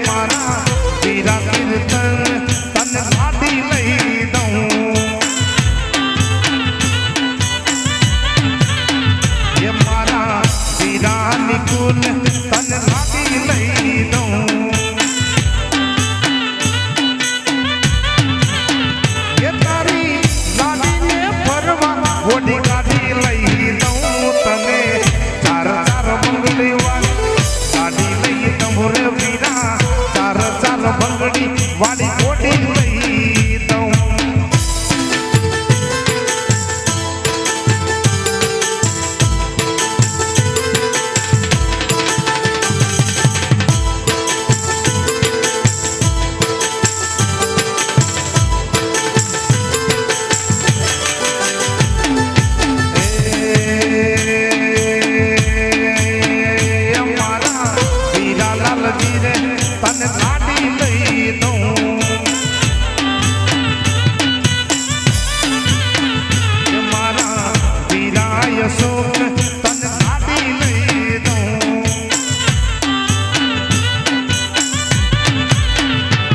મારા વીરા કીર્તન તને ગાડી લઈ દઉં એ મારા વીરા નિકુલ તને ગાડી લઈ દઉં એ તારી ગાડીને ફરવા ઓડી ગાડી લઈ દઉં તને ચાર ચાર બંગડી વાળી ગાડી લઈ દઉં રે વીરા ચાર ચાર બંગડી વાળી ઓડી લઈ દઉં તને ગાડી લઈ દઉં મારા વીરાય શોક તને ગાડી લઈ દઉં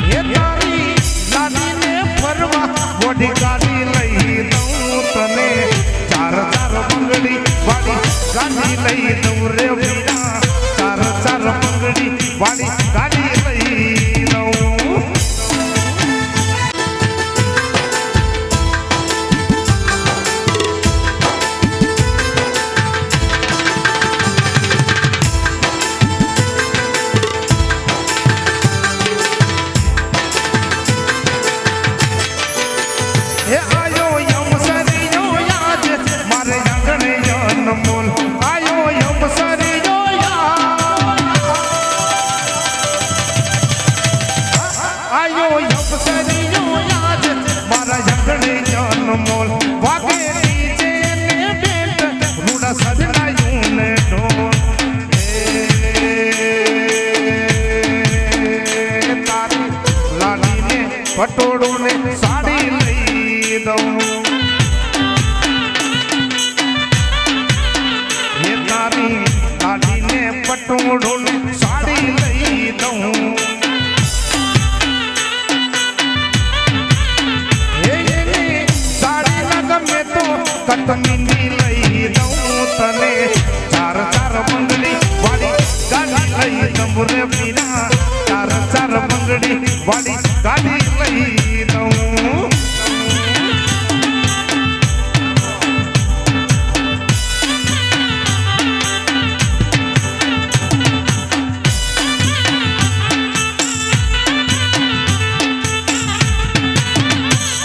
એ તારી ગાડીને ફરવા ઓડી ગાડી લઈ દઉં તને ચાર ચાર બંગડી વાળી ગાડી લઈ દઉં રે વીરા ચાર ચાર બંગડી વાળી ગાડી લઈ દઉં હે આયો યમ સરિયો યાદ મારે આંગણે અનમોલ આયો યમ સરિયો આયો યમ સરિયો યાદ મારા આંગણે અનમોલ વાગે ડીજે ને બેટ રૂડા સજનાયું ને ઢોલ તારી લાડીને પટોળું ને સાડી લઈ દઉં એ તારી લાડીને પટોળું ને સાડી લઈ દઉં સાડી ના ગમે તો કટમીની લઈ દઉં તને ચાર ચાર બંગડી વાળી ગાડી લઈ દઉં રે વીરા ચાર ચાર બંગડી વાળી ગાડી લઈ દઉં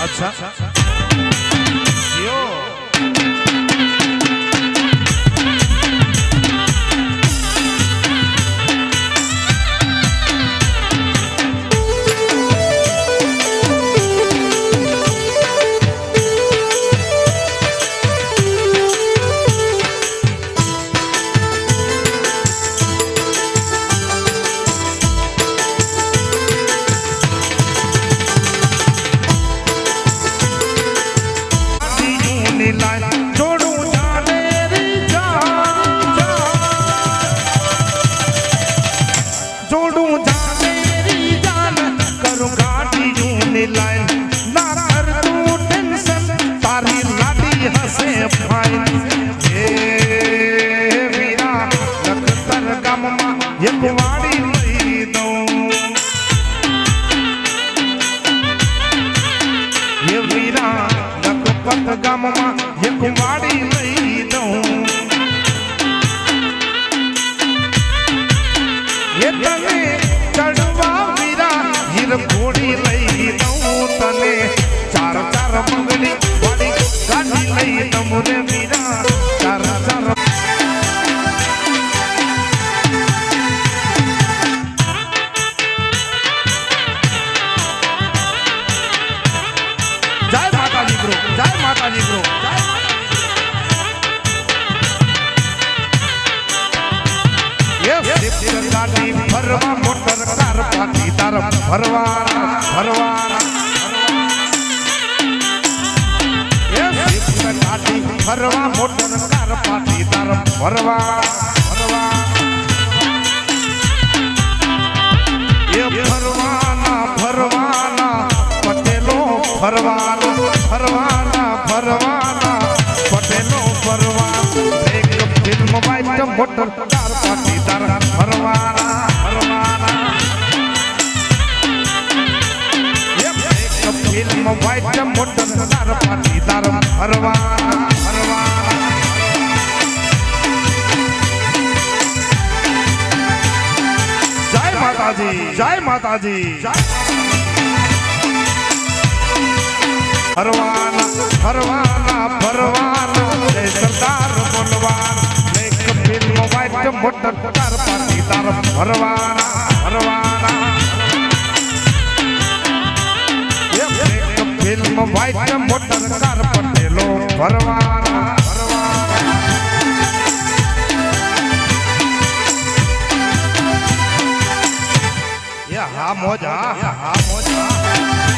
અચ્છા યો ગામમાં એક વાડી લઈ દઉં એ તને ચડવા વીરા હીર ઘોડી લઈ દઉં તને ચાર ચાર બંગડી વાળી ગાડી લઈ દઉં રે વીરા ચાર ચાર જય માતાજી બ્રો જય માતાજી બ્રો ગાડી ફરવા મોટર કાર પાટી તાર ફરવા ગાડી ફરવા મોટર કાર પાટી તાર ફરવા પાટીદાર ફરવાના ફરવાના એક ફિલ્મ વાઇટ મોટર તાર પાટીદાર ફરવાના ફરવાના જય માતાજી જય માતાજી ફરવાના ફરવાના ફરવાના જય સરદાર બોલવાના એક ફિલ્મ વાઇટ મોટર તાર પાટીદાર ફરવાના ફરવાના એક ફિલ્મ વાઇટ મોટર કાર પટેલો ફરવાના ફરવાના હા મોજા હા મોજા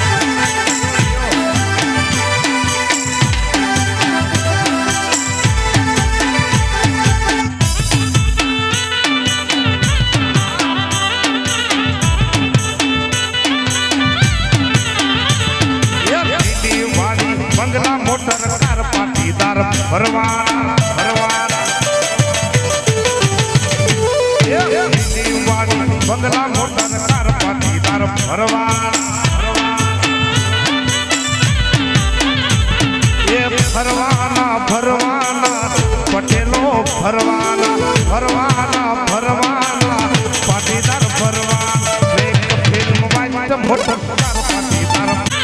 બંગલા મોટર કાર પાટીદાર ફરવાના ફરવાના બંગલા મોટર કાર પાટીદાર ફરવાના ફરવાના ફરવાના પટેલો ફરવાના ફરવાના ફરવાના પાટીદાર ફરવાના એક film white motor car Patidar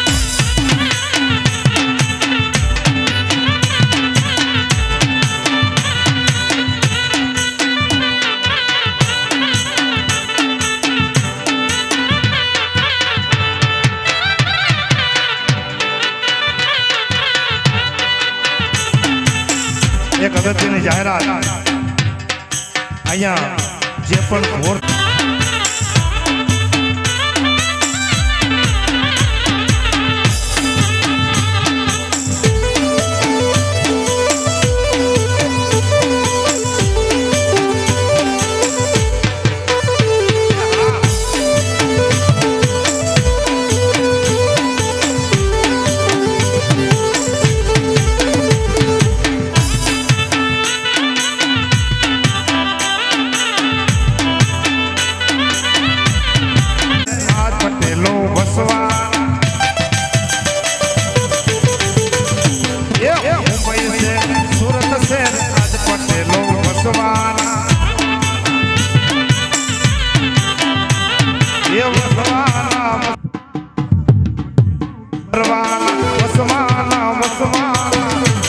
એક અગત્યની જાહેરાત અહીંયા જે પણ ઘોર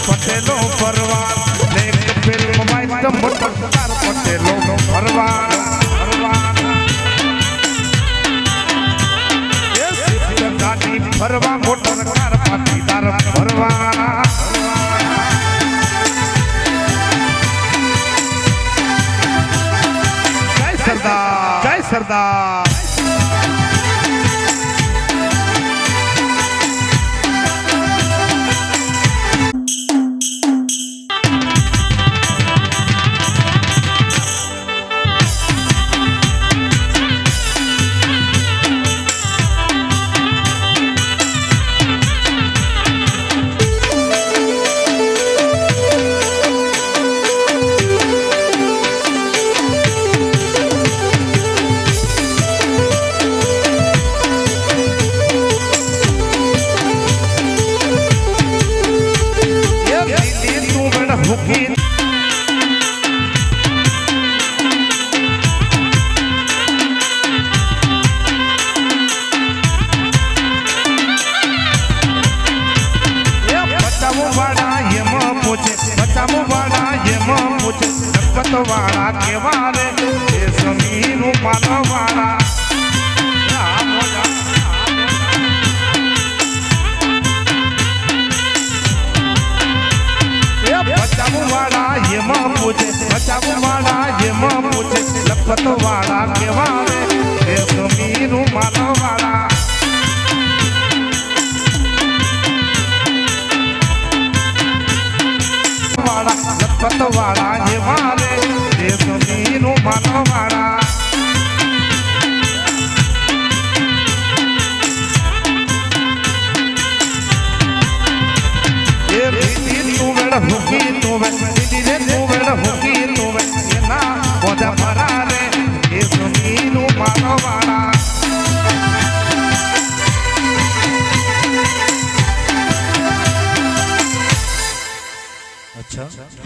પટેલો ફરવાના એક ફિલ્મ વાઇટ મોટર કાર પટેલો ફરવાના ફરવાના ગાડી ફરવા મોટર કાર પાટીદાર ફરવાના જય સરદાર જય સરદાર વાળા કેવા રે એ સમીનું માનવાળા બચાવ વાળા એમાં પૂછે બચાવ વાળા એમાં પૂછે લખત વાળા કેવા રે એ સમીનું માનવાળા લખત વાળા એવા રે એ સમીનું માનવાળા ભૂકી તું દીદી રે તું હુકી તું એના બધા 6